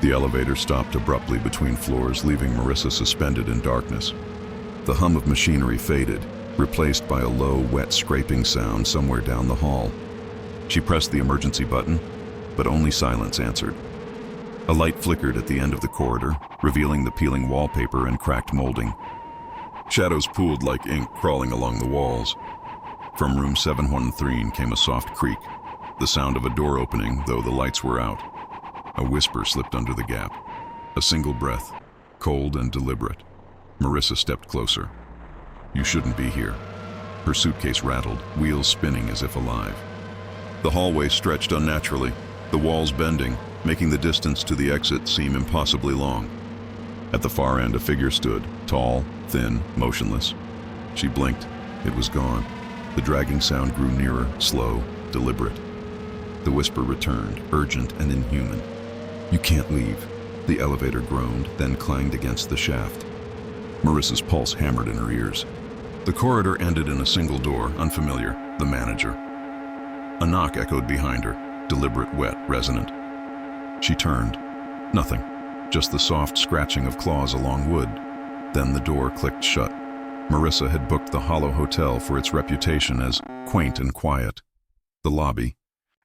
The elevator stopped abruptly between floors, leaving Marissa suspended in darkness. The hum of machinery faded, replaced by a low, wet scraping sound somewhere down the hall. She pressed the emergency button, but only silence answered. A light flickered at the end of the corridor, revealing the peeling wallpaper and cracked molding. Shadows pooled like ink crawling along the walls. From room 713 came a soft creak, the sound of a door opening, though the lights were out. A whisper slipped under the gap. A single breath, cold and deliberate. Marissa stepped closer. "You shouldn't be here." Her suitcase rattled, wheels spinning as if alive. The hallway stretched unnaturally, the walls bending, making the distance to the exit seem impossibly long. At the far end, a figure stood, tall, thin, motionless. She blinked. It was gone. The dragging sound grew nearer, slow, deliberate. The whisper returned, urgent and inhuman. "You can't leave." The elevator groaned, then clanged against the shaft. Marissa's pulse hammered in her ears. The corridor ended in a single door, unfamiliar, the manager. A knock echoed behind her, deliberate, wet, resonant. She turned. Nothing, just the soft scratching of claws along wood. Then the door clicked shut. Marissa had booked the Hollow Hotel for its reputation as quaint and quiet. The lobby,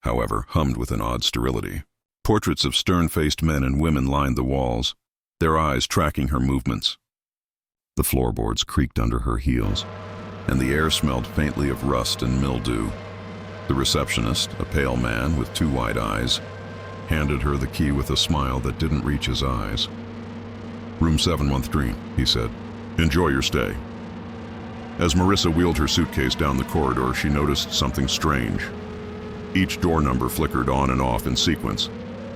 however, hummed with an odd sterility. Portraits of stern-faced men and women lined the walls, their eyes tracking her movements. The floorboards creaked under her heels, and the air smelled faintly of rust and mildew. The receptionist, a pale man with two wide eyes, handed her the key with a smile that didn't reach his eyes. "Room 713, he said. "Enjoy your stay." As Marissa wheeled her suitcase down the corridor, she noticed something strange. Each door number flickered on and off in sequence,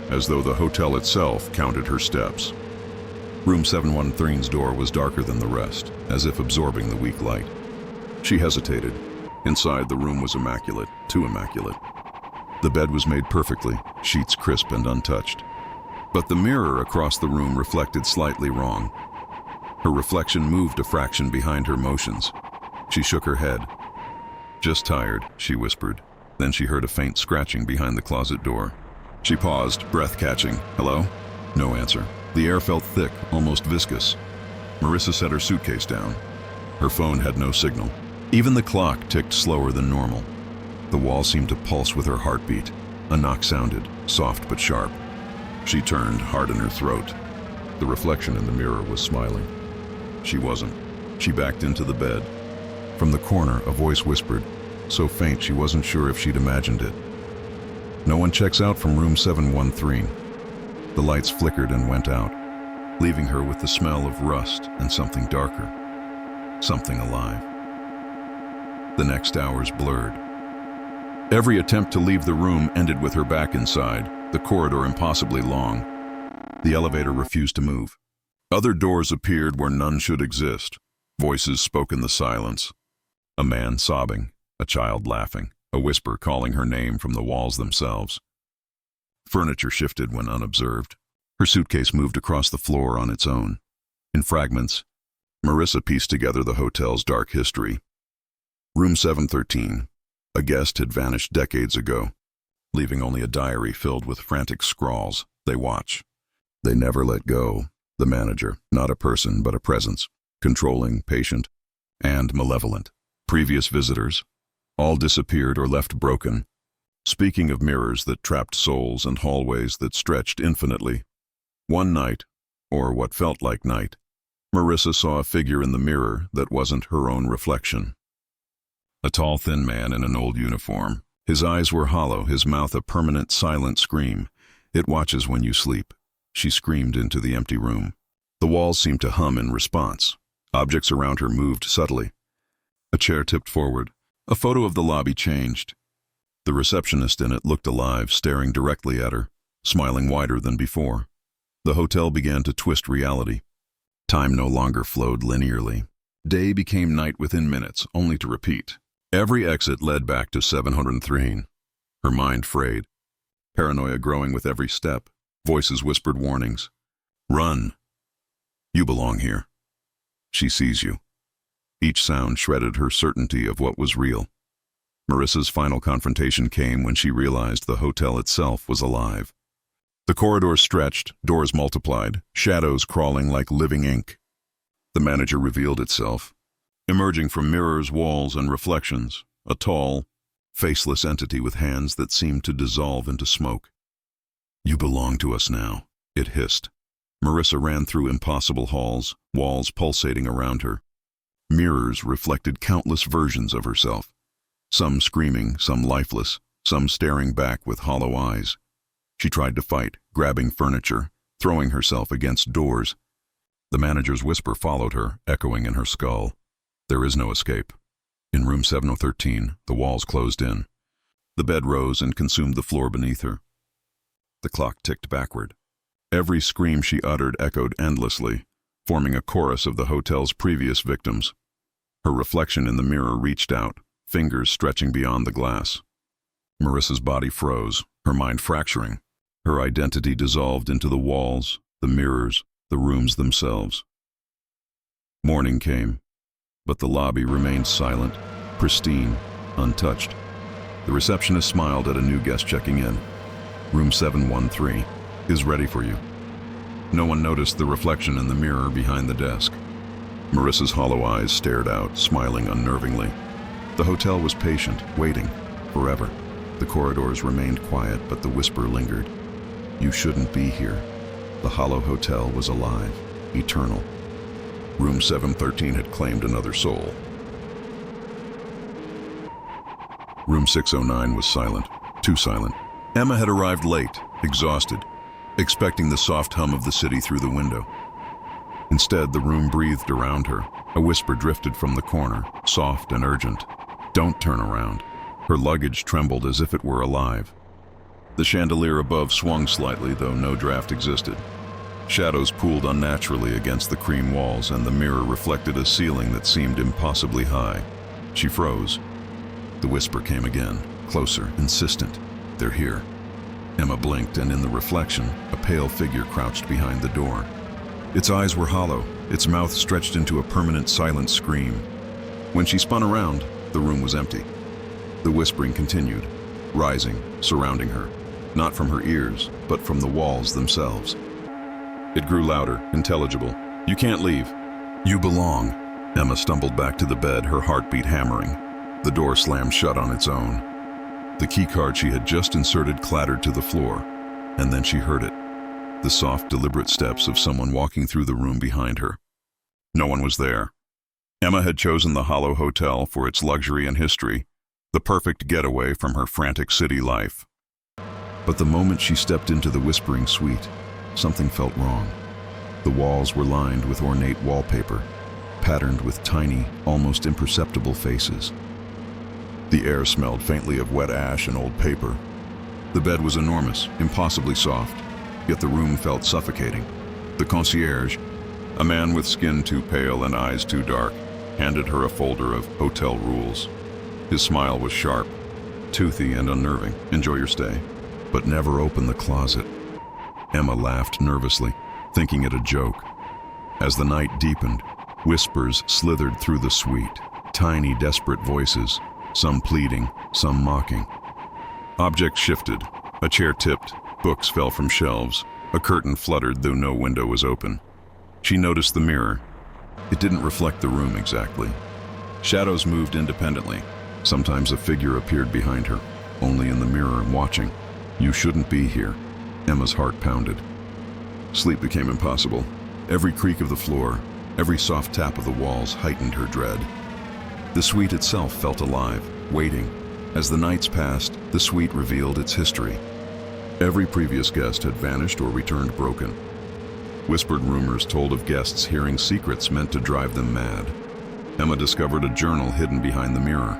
as though the hotel itself counted her steps. Room 713's door was darker than the rest, as if absorbing the weak light. She hesitated. Inside, the room was immaculate, too immaculate. The bed was made perfectly, sheets crisp and untouched. But the mirror across the room reflected slightly wrong. Her reflection moved a fraction behind her motions. She shook her head. "Just tired," she whispered. Then she heard a faint scratching behind the closet door. She paused, breath catching. "Hello?" No answer. The air felt thick, almost viscous. Marissa set her suitcase down. Her phone had no signal. Even the clock ticked slower than normal. The wall seemed to pulse with her heartbeat. A knock sounded, soft but sharp. She turned, heart in her throat. The reflection in the mirror was smiling. She wasn't. She backed into the bed. From the corner, a voice whispered, so faint she wasn't sure if she'd imagined it. "No one checks out from room 713. The lights flickered and went out, leaving her with the smell of rust and something darker. Something alive. The next hours blurred. Every attempt to leave the room ended with her back inside, the corridor impossibly long. The elevator refused to move. Other doors appeared where none should exist. Voices spoke in the silence. A man sobbing, a child laughing, a whisper calling her name from the walls themselves. Furniture shifted when unobserved. Her suitcase moved across the floor on its own. In fragments, Marissa pieced together the hotel's dark history. Room 713. A guest had vanished decades ago, leaving only a diary filled with frantic scrawls. They watch. They never let go. The manager, not a person but a presence, controlling, patient, and malevolent. Previous visitors, all disappeared or left broken. Speaking of mirrors that trapped souls and hallways that stretched infinitely, one night, or what felt like night, Marissa saw a figure in the mirror that wasn't her own reflection. A tall, thin man in an old uniform. His eyes were hollow, his mouth a permanent, silent scream. "It watches when you sleep," she screamed into the empty room. The walls seemed to hum in response. Objects around her moved subtly. A chair tipped forward. A photo of the lobby changed. The receptionist in it looked alive, staring directly at her, smiling wider than before. The hotel began to twist reality. Time no longer flowed linearly. Day became night within minutes, only to repeat. Every exit led back to 703. Her mind frayed. Paranoia growing with every step. Voices whispered warnings. "Run. You belong here. She sees you." Each sound shredded her certainty of what was real. Marissa's final confrontation came when she realized the hotel itself was alive. The corridors stretched, doors multiplied, shadows crawling like living ink. The manager revealed itself, emerging from mirrors, walls, and reflections, a tall, faceless entity with hands that seemed to dissolve into smoke. "You belong to us now," it hissed. Marissa ran through impossible halls, walls pulsating around her. Mirrors reflected countless versions of herself, some screaming, some lifeless, some staring back with hollow eyes. She tried to fight, grabbing furniture, throwing herself against doors. The manager's whisper followed her, echoing in her skull. "There is no escape." In room 7013, the walls closed in. The bed rose and consumed the floor beneath her. The clock ticked backward. Every scream she uttered echoed endlessly, forming a chorus of the hotel's previous victims. Her reflection in the mirror reached out, fingers stretching beyond the glass. Marissa's body froze, her mind fracturing. Her identity dissolved into the walls, the mirrors, the rooms themselves. Morning came, but the lobby remained silent, pristine, untouched. The receptionist smiled at a new guest checking in. "Room 713 is ready for you." No one noticed the reflection in the mirror behind the desk. Marissa's hollow eyes stared out, smiling unnervingly. The hotel was patient, waiting, forever. The corridors remained quiet, but the whisper lingered. "You shouldn't be here." The hollow hotel was alive, eternal. Room 713 had claimed another soul. Room 609 was silent, too silent. Emma had arrived late, exhausted, expecting the soft hum of the city through the window. Instead, the room breathed around her. A whisper drifted from the corner, soft and urgent. "Don't turn around." Her luggage trembled as if it were alive. The chandelier above swung slightly, though no draft existed. Shadows pooled unnaturally against the cream walls, and the mirror reflected a ceiling that seemed impossibly high. She froze. The whisper came again, closer, insistent. "They're here." Emma blinked, and in the reflection, a pale figure crouched behind the door. Its eyes were hollow, its mouth stretched into a permanent silent scream. When she spun around, the room was empty. The whispering continued, rising, surrounding her, not from her ears, but from the walls themselves. It grew louder, intelligible. "You can't leave. You belong." Emma stumbled back to the bed, her heartbeat hammering. The door slammed shut on its own. The keycard she had just inserted clattered to the floor, and then she heard it. The soft, deliberate steps of someone walking through the room behind her. No one was there. Emma had chosen the Hollow Hotel for its luxury and history, the perfect getaway from her frantic city life. But the moment she stepped into the whispering suite, something felt wrong. The walls were lined with ornate wallpaper, patterned with tiny, almost imperceptible faces. The air smelled faintly of wet ash and old paper. The bed was enormous, impossibly soft, yet the room felt suffocating. The concierge, a man with skin too pale and eyes too dark, handed her a folder of hotel rules. His smile was sharp, toothy and unnerving. "Enjoy your stay, but never open the closet." Emma laughed nervously, thinking it a joke. As the night deepened, whispers slithered through the suite, tiny, desperate voices, some pleading, some mocking. Objects shifted, a chair tipped, books fell from shelves, a curtain fluttered though no window was open. She noticed the mirror. It didn't reflect the room exactly. Shadows moved independently. Sometimes a figure appeared behind her, only in the mirror, watching. "You shouldn't be here." Emma's heart pounded. Sleep became impossible. Every creak of the floor, every soft tap of the walls heightened her dread. The suite itself felt alive, waiting. As the nights passed, the suite revealed its history. Every previous guest had vanished or returned broken. Whispered rumors told of guests hearing secrets meant to drive them mad. Emma discovered a journal hidden behind the mirror.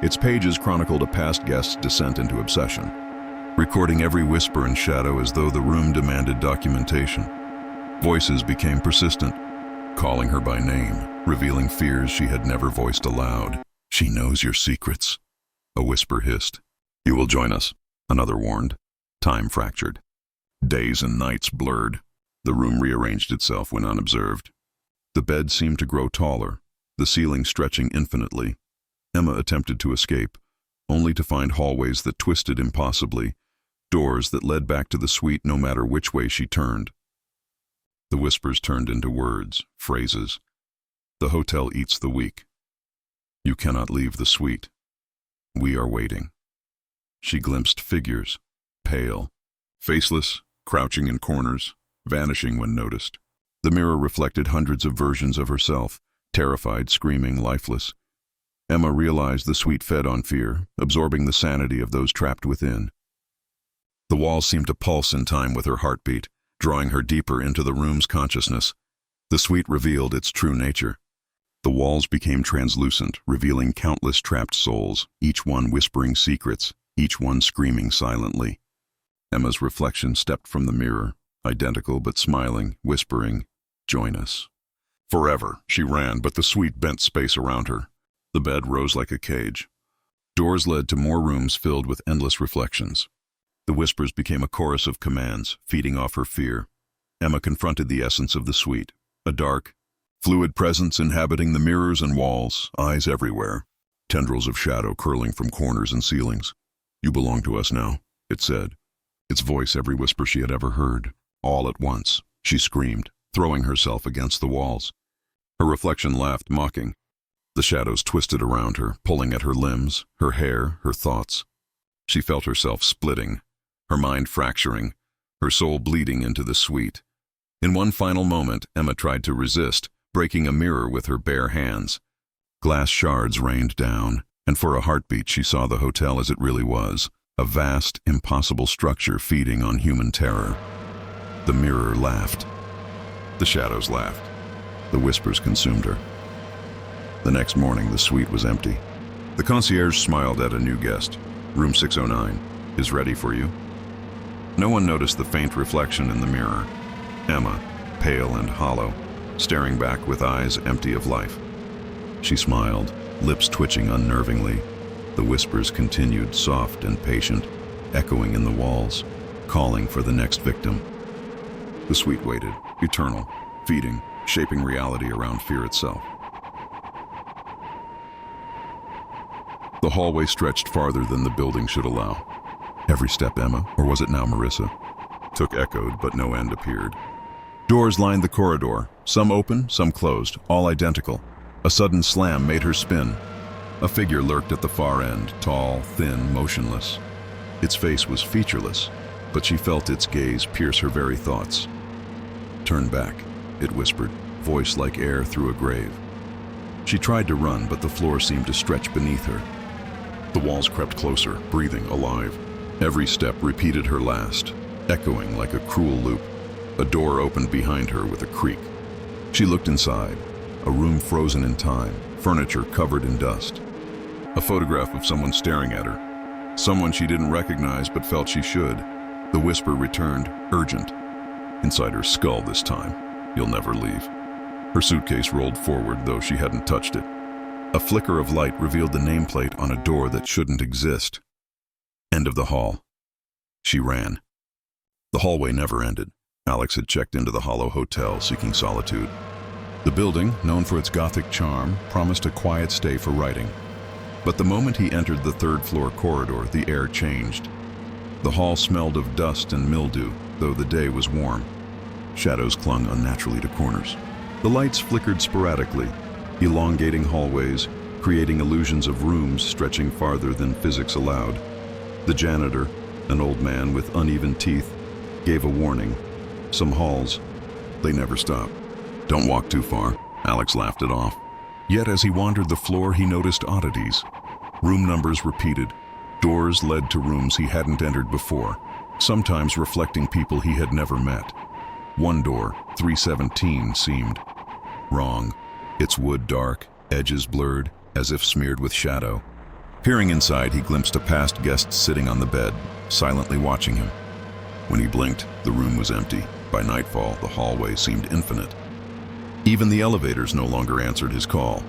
Its pages chronicled a past guest's descent into obsession, recording every whisper and shadow as though the room demanded documentation. Voices became persistent, calling her by name, revealing fears she had never voiced aloud. "She knows your secrets," a whisper hissed. "You will join us," another warned. Time fractured. Days and nights blurred. The room rearranged itself when unobserved. The bed seemed to grow taller, the ceiling stretching infinitely. Emma attempted to escape, only to find hallways that twisted impossibly, doors that led back to the suite no matter which way she turned. The whispers turned into words, phrases. The hotel eats the weak. You cannot leave the suite. We are waiting. She glimpsed figures, pale, faceless, crouching in corners, vanishing when noticed. The mirror reflected hundreds of versions of herself, terrified, screaming, lifeless. Emma realized the suite fed on fear, absorbing the sanity of those trapped within. The walls seemed to pulse in time with her heartbeat, drawing her deeper into the room's consciousness. The suite revealed its true nature. The walls became translucent, revealing countless trapped souls, each one whispering secrets, each one screaming silently. Emma's reflection stepped from the mirror, identical but smiling, whispering, "Join us." Forever, she ran, but the suite bent space around her. The bed rose like a cage. Doors led to more rooms filled with endless reflections. The whispers became a chorus of commands, feeding off her fear. Emma confronted the essence of the suite, a dark, fluid presence inhabiting the mirrors and walls, eyes everywhere, tendrils of shadow curling from corners and ceilings. "You belong to us now," it said. Its voice every whisper she had ever heard. All at once, she screamed, throwing herself against the walls. Her reflection laughed, mocking. The shadows twisted around her, pulling at her limbs, her hair, her thoughts. She felt herself splitting, her mind fracturing, her soul bleeding into the suite. In one final moment, Emma tried to resist, breaking a mirror with her bare hands. Glass shards rained down, and for a heartbeat she saw the hotel as it really was, a vast, impossible structure feeding on human terror. The mirror laughed. The shadows laughed. The whispers consumed her. The next morning, the suite was empty. The concierge smiled at a new guest. "Room 609 is ready for you." No one noticed the faint reflection in the mirror. Emma, pale and hollow, staring back with eyes empty of life. She smiled, lips twitching unnervingly. The whispers continued, soft and patient, echoing in the walls, calling for the next victim. The suite waited, eternal, feeding, shaping reality around fear itself. The hallway stretched farther than the building should allow. Every step Emma, or was it now Marissa, took echoed, but no end appeared. Doors lined the corridor, some open, some closed, all identical. A sudden slam made her spin. A figure lurked at the far end, tall, thin, motionless. Its face was featureless, but she felt its gaze pierce her very thoughts. "Turn back," it whispered, voice like air through a grave. She tried to run, but the floor seemed to stretch beneath her. The walls crept closer, breathing, alive. Every step repeated her last, echoing like a cruel loop. A door opened behind her with a creak. She looked inside, a room frozen in time, furniture covered in dust. A photograph of someone staring at her. Someone she didn't recognize but felt she should. The whisper returned, urgent. Inside her skull this time, "You'll never leave." Her suitcase rolled forward, though she hadn't touched it. A flicker of light revealed the nameplate on a door that shouldn't exist. End of the hall. She ran. The hallway never ended. Alex had checked into the Hollow Hotel, seeking solitude. The building, known for its Gothic charm, promised a quiet stay for writing. But the moment he entered the third-floor corridor, the air changed. The hall smelled of dust and mildew, though the day was warm. Shadows clung unnaturally to corners. The lights flickered sporadically, elongating hallways, creating illusions of rooms stretching farther than physics allowed. The janitor, an old man with uneven teeth, gave a warning. Some halls, they never stop. "Don't walk too far," Alex laughed it off. Yet as he wandered the floor, he noticed oddities. Room numbers repeated. Doors led to rooms he hadn't entered before, sometimes reflecting people he had never met. One door, 317, seemed wrong. Its wood dark, edges blurred, as if smeared with shadow. Peering inside, he glimpsed a past guest sitting on the bed, silently watching him. When he blinked, the room was empty. By nightfall, the hallway seemed infinite. Even the elevators no longer answered his call.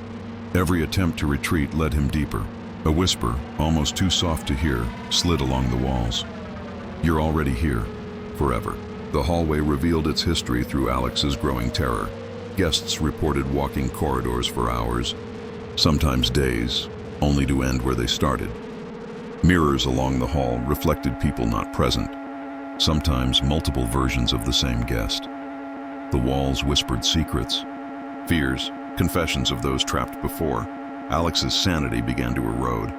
Every attempt to retreat led him deeper. A whisper, almost too soft to hear, slid along the walls. "You're already here. Forever." The hallway revealed its history through Alex's growing terror. Guests reported walking corridors for hours, sometimes days, only to end where they started. Mirrors along the hall reflected people not present, sometimes multiple versions of the same guest. The walls whispered secrets, fears, confessions of those trapped before. Alex's sanity began to erode.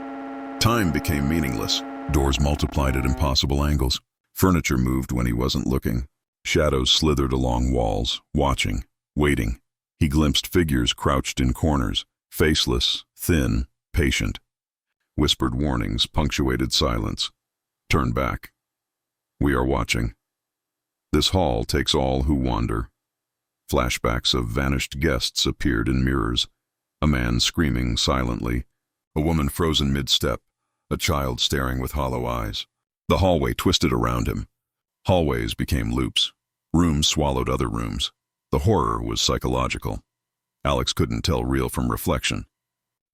Time became meaningless. Doors multiplied at impossible angles. Furniture moved when he wasn't looking. Shadows slithered along walls, watching, waiting. He glimpsed figures crouched in corners, faceless, thin, patient. Whispered warnings punctuated silence. Turn back. We are watching. This hall takes all who wander. Flashbacks of vanished guests appeared in mirrors. A man screaming silently, a woman frozen mid-step, a child staring with hollow eyes. The hallway twisted around him. Hallways became loops. Rooms swallowed other rooms. The horror was psychological. Alex couldn't tell real from reflection.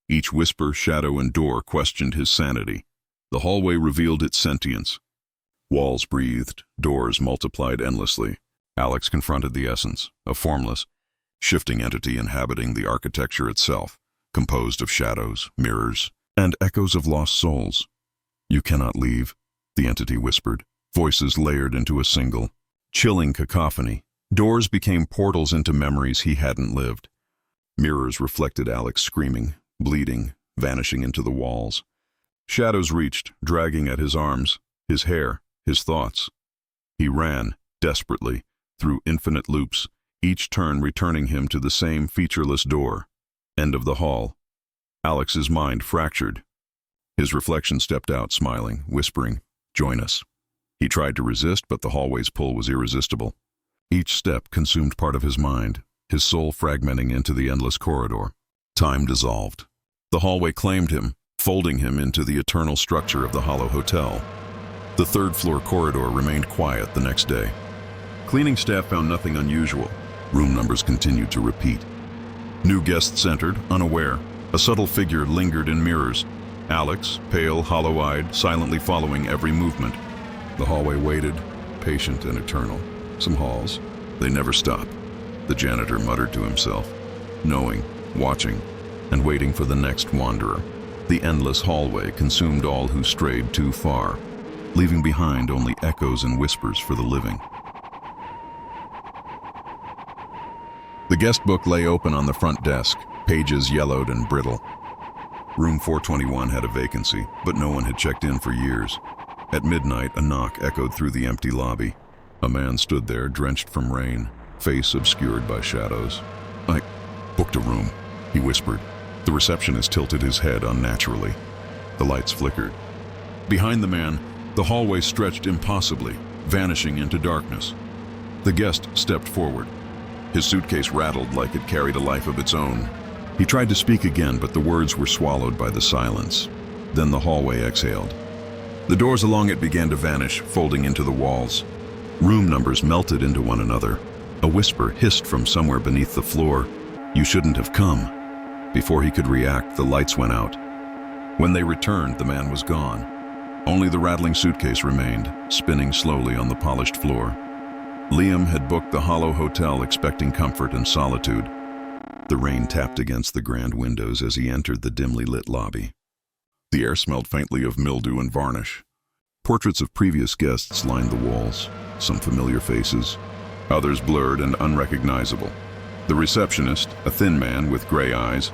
Each whisper, shadow, and door questioned his sanity. The hallway revealed its sentience. Walls breathed, doors multiplied endlessly. Alex confronted the essence, a formless, shifting entity inhabiting the architecture itself, composed of shadows, mirrors, and echoes of lost souls. You cannot leave, the entity whispered, voices layered into a single, chilling cacophony. Doors became portals into memories he hadn't lived. Mirrors reflected Alex screaming, bleeding, vanishing into the walls. Shadows reached, dragging at his arms, his hair, his thoughts. He ran, desperately, through infinite loops, each turn returning him to the same featureless door. End of the hall. Alex's mind fractured. His reflection stepped out, smiling, whispering, "Join us." He tried to resist, but the hallway's pull was irresistible. Each step consumed part of his mind, his soul fragmenting into the endless corridor. Time dissolved. The hallway claimed him, folding him into the eternal structure of the Hollow Hotel. The third-floor corridor remained quiet the next day. Cleaning staff found nothing unusual. Room numbers continued to repeat. New guests entered, unaware. A subtle figure lingered in mirrors. Alex, pale, hollow-eyed, silently following every movement. The hallway waited, patient and eternal. Some halls, they never stop. The janitor muttered to himself, knowing, watching, and waiting for the next wanderer. The endless hallway consumed all who strayed too far, leaving behind only echoes and whispers for the living. The guest book lay open on the front desk, pages yellowed and brittle. Room 421 had a vacancy, but no one had checked in for years. At midnight, a knock echoed through the empty lobby. A man stood there, drenched from rain, face obscured by shadows. "I booked a room," he whispered. The receptionist tilted his head unnaturally. The lights flickered. Behind the man, the hallway stretched impossibly, vanishing into darkness. The guest stepped forward. His suitcase rattled like it carried a life of its own. He tried to speak again, but the words were swallowed by the silence. Then the hallway exhaled. The doors along it began to vanish, folding into the walls. Room numbers melted into one another. A whisper hissed from somewhere beneath the floor, "You shouldn't have come." Before he could react, the lights went out. When they returned, the man was gone. Only the rattling suitcase remained, spinning slowly on the polished floor. Liam had booked the Hollow Hotel expecting comfort and solitude. The rain tapped against the grand windows as he entered the dimly lit lobby. The air smelled faintly of mildew and varnish. Portraits of previous guests lined the walls, some familiar faces, others blurred and unrecognizable. The receptionist, a thin man with gray eyes,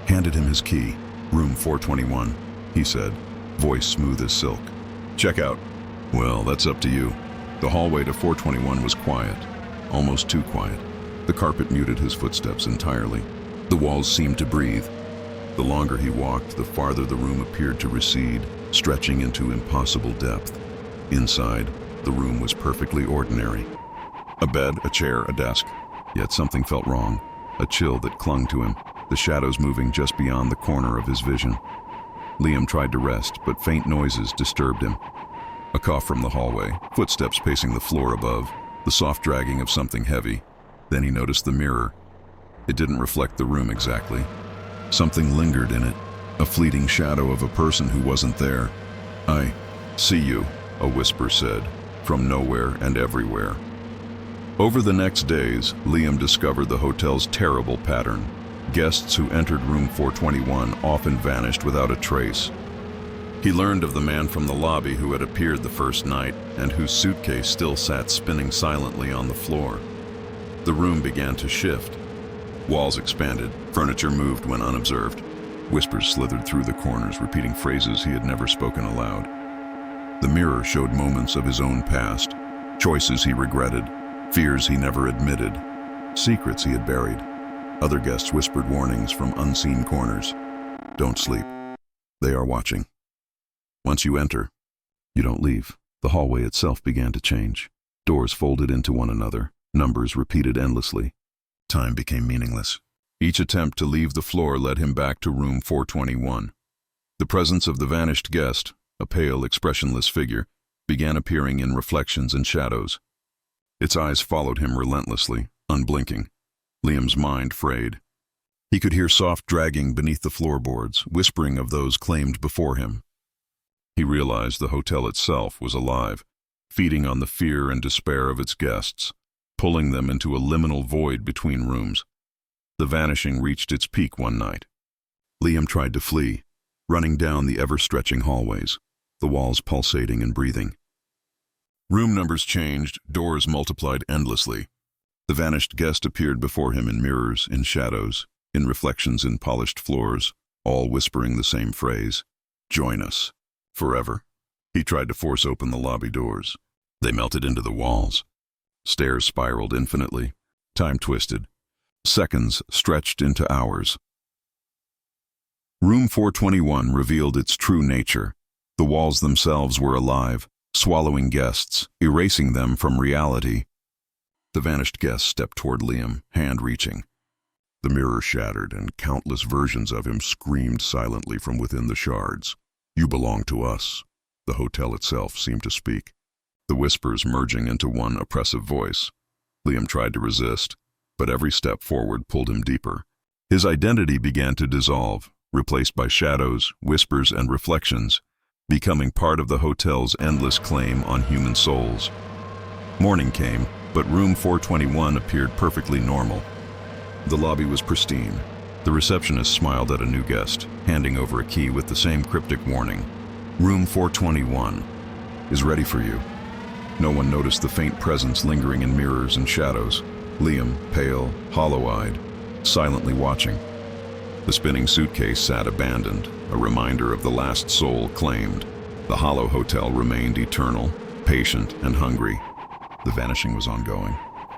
handed him his key. "Room 421, he said, voice smooth as silk. "Check out." "Well, that's up to you." The hallway to 421 was quiet, almost too quiet. The carpet muted his footsteps entirely. The walls seemed to breathe. The longer he walked, the farther the room appeared to recede, stretching into impossible depth. Inside, the room was perfectly ordinary. A bed, a chair, a desk. Yet something felt wrong, a chill that clung to him, the shadows moving just beyond the corner of his vision. Liam tried to rest, but faint noises disturbed him. A cough from the hallway, footsteps pacing the floor above, the soft dragging of something heavy. Then he noticed the mirror. It didn't reflect the room exactly. Something lingered in it, a fleeting shadow of a person who wasn't there. "I see you," a whisper said, from nowhere and everywhere. Over the next days, Liam discovered the hotel's terrible pattern. Guests who entered room 421 often vanished without a trace. He learned of the man from the lobby who had appeared the first night and whose suitcase still sat spinning silently on the floor. The room began to shift. Walls expanded, furniture moved when unobserved. Whispers slithered through the corners, repeating phrases he had never spoken aloud. The mirror showed moments of his own past, choices he regretted, fears he never admitted, secrets he had buried. Other guests whispered warnings from unseen corners. Don't sleep. They are watching. Once you enter, you don't leave. The hallway itself began to change. Doors folded into one another, numbers repeated endlessly. Time became meaningless. Each attempt to leave the floor led him back to room 421. The presence of the vanished guest, a pale, expressionless figure, began appearing in reflections and shadows. Its eyes followed him relentlessly, unblinking. Liam's mind frayed. He could hear soft dragging beneath the floorboards, whispering of those claimed before him. He realized the hotel itself was alive, feeding on the fear and despair of its guests, pulling them into a liminal void between rooms. The vanishing reached its peak one night. Liam tried to flee, running down the ever-stretching hallways, the walls pulsating and breathing. Room numbers changed, doors multiplied endlessly. The vanished guest appeared before him in mirrors, in shadows, in reflections in polished floors, all whispering the same phrase, "Join us. Forever." He tried to force open the lobby doors. They melted into the walls. Stairs spiraled infinitely. Time twisted. Seconds stretched into hours. Room 421 revealed its true nature. The walls themselves were alive, swallowing guests, erasing them from reality. The vanished guest stepped toward Liam, hand reaching. The mirror shattered, and countless versions of him screamed silently from within the shards. "You belong to us." The hotel itself seemed to speak, the whispers merging into one oppressive voice. Liam tried to resist, but every step forward pulled him deeper. His identity began to dissolve, replaced by shadows, whispers, and reflections, becoming part of the hotel's endless claim on human souls. Morning came, but room 421 appeared perfectly normal. The lobby was pristine. The receptionist smiled at a new guest, handing over a key with the same cryptic warning. "Room 421 is ready for you." No one noticed the faint presence lingering in mirrors and shadows. Liam, pale, hollow-eyed, silently watching. The spinning suitcase sat abandoned, a reminder of the last soul claimed. The hollow hotel remained eternal, patient, and hungry. The vanishing was ongoing.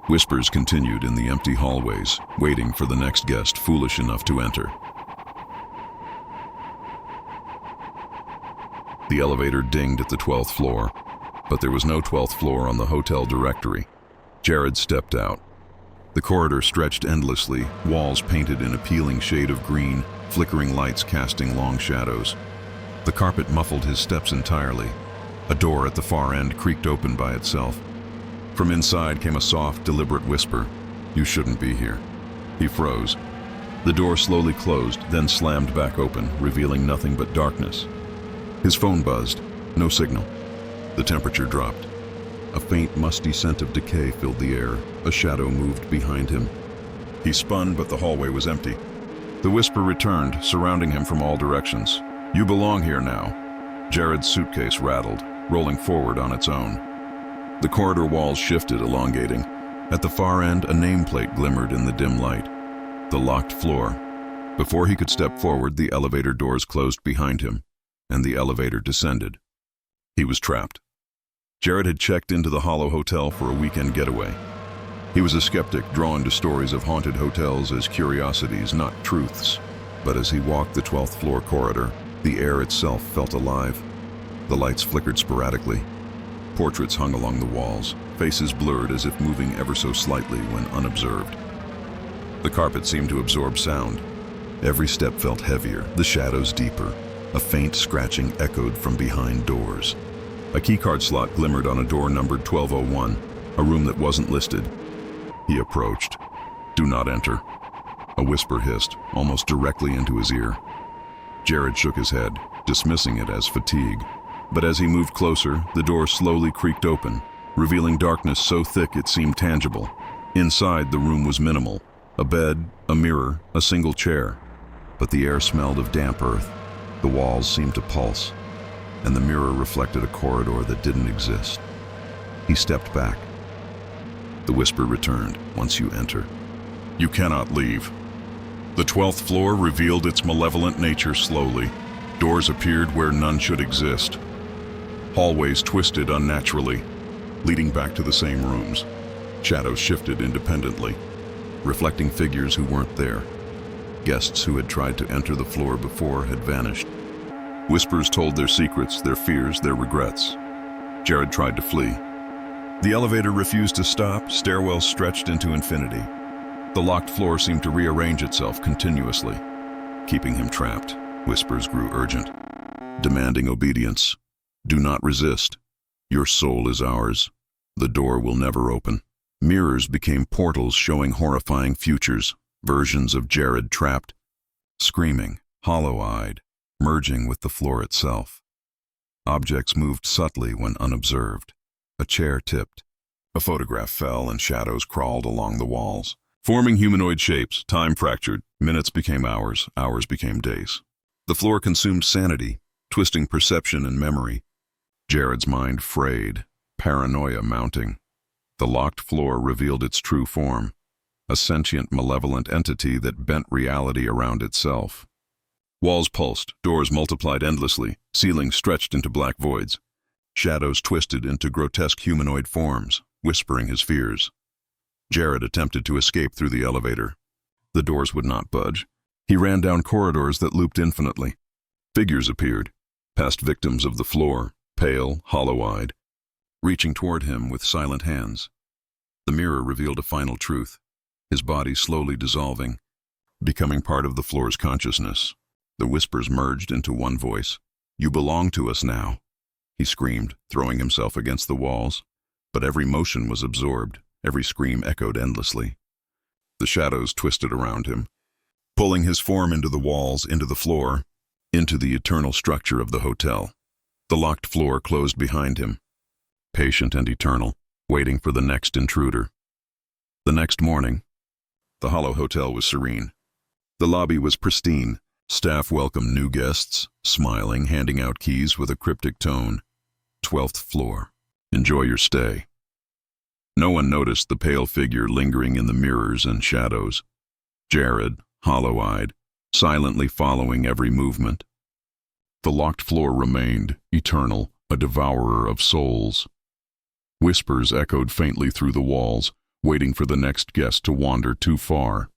Whispers continued in the empty hallways, waiting for the next guest foolish enough to enter. The elevator dinged at the 12th floor, but there was no 12th floor on the hotel directory. Jared stepped out. The corridor stretched endlessly, walls painted in a peeling shade of green, flickering lights casting long shadows. The carpet muffled his steps entirely. A door at the far end creaked open by itself. From inside came a soft, deliberate whisper, "You shouldn't be here." He froze. The door slowly closed, then slammed back open, revealing nothing but darkness. His phone buzzed. No signal. The temperature dropped. A faint, musty scent of decay filled the air. A shadow moved behind him. He spun, but the hallway was empty. The whisper returned, surrounding him from all directions. "You belong here now." Jared's suitcase rattled, rolling forward on its own. The corridor walls shifted, elongating. At the far end, a nameplate glimmered in the dim light. The locked floor. Before he could step forward, the elevator doors closed behind him, and the elevator descended. He was trapped. Jared had checked into the Hollow Hotel for a weekend getaway. He was a skeptic, drawn to stories of haunted hotels as curiosities, not truths. But as he walked the 12th floor corridor, the air itself felt alive. The lights flickered sporadically. Portraits hung along the walls, faces blurred as if moving ever so slightly when unobserved. The carpet seemed to absorb sound. Every step felt heavier, the shadows deeper. A faint scratching echoed from behind doors. A keycard slot glimmered on a door numbered 1201, a room that wasn't listed. He approached. "Do not enter." A whisper hissed, almost directly into his ear. Jared shook his head, dismissing it as fatigue. But as he moved closer, the door slowly creaked open, revealing darkness so thick it seemed tangible. Inside, the room was minimal. A bed, a mirror, a single chair. But the air smelled of damp earth. The walls seemed to pulse. and the mirror reflected a corridor that didn't exist. He stepped back. The whisper returned. Once you enter, you cannot leave. The 12th floor revealed its malevolent nature slowly. Doors appeared where none should exist. Hallways twisted unnaturally, leading back to the same rooms. Shadows shifted independently, reflecting figures who weren't there. Guests who had tried to enter the floor before had vanished. Whispers told their secrets, their fears, their regrets. Jared tried to flee. The elevator refused to stop, stairwells stretched into infinity. The locked floor seemed to rearrange itself continuously, keeping him trapped. Whispers grew urgent, demanding obedience. Do not resist. Your soul is ours. The door will never open. Mirrors became portals showing horrifying futures, versions of Jared trapped, screaming, hollow-eyed, merging with the floor itself. Objects moved subtly when unobserved. A chair tipped. A photograph fell and shadows crawled along the walls. Forming humanoid shapes, time fractured. Minutes became hours, hours became days. The floor consumed sanity, twisting perception and memory. Jared's mind frayed, paranoia mounting. The locked floor revealed its true form, a sentient, malevolent entity that bent reality around itself. Walls pulsed, doors multiplied endlessly, ceilings stretched into black voids. Shadows twisted into grotesque humanoid forms, whispering his fears. Jared attempted to escape through the elevator. The doors would not budge. He ran down corridors that looped infinitely. Figures appeared, past victims of the floor, pale, hollow-eyed, reaching toward him with silent hands. The mirror revealed a final truth, his body slowly dissolving, becoming part of the floor's consciousness. The whispers merged into one voice. You belong to us now, he screamed, throwing himself against the walls. But every motion was absorbed, every scream echoed endlessly. The shadows twisted around him, pulling his form into the walls, into the floor, into the eternal structure of the hotel. The locked floor closed behind him, patient and eternal, waiting for the next intruder. The next morning, the Hollow Hotel was serene. The lobby was pristine. Staff welcomed new guests, smiling, handing out keys with a cryptic tone. 12th floor. Enjoy your stay. No one noticed the pale figure lingering in the mirrors and shadows. Jared, hollow-eyed, silently following every movement. The locked floor remained, eternal, a devourer of souls. Whispers echoed faintly through the walls, waiting for the next guest to wander too far.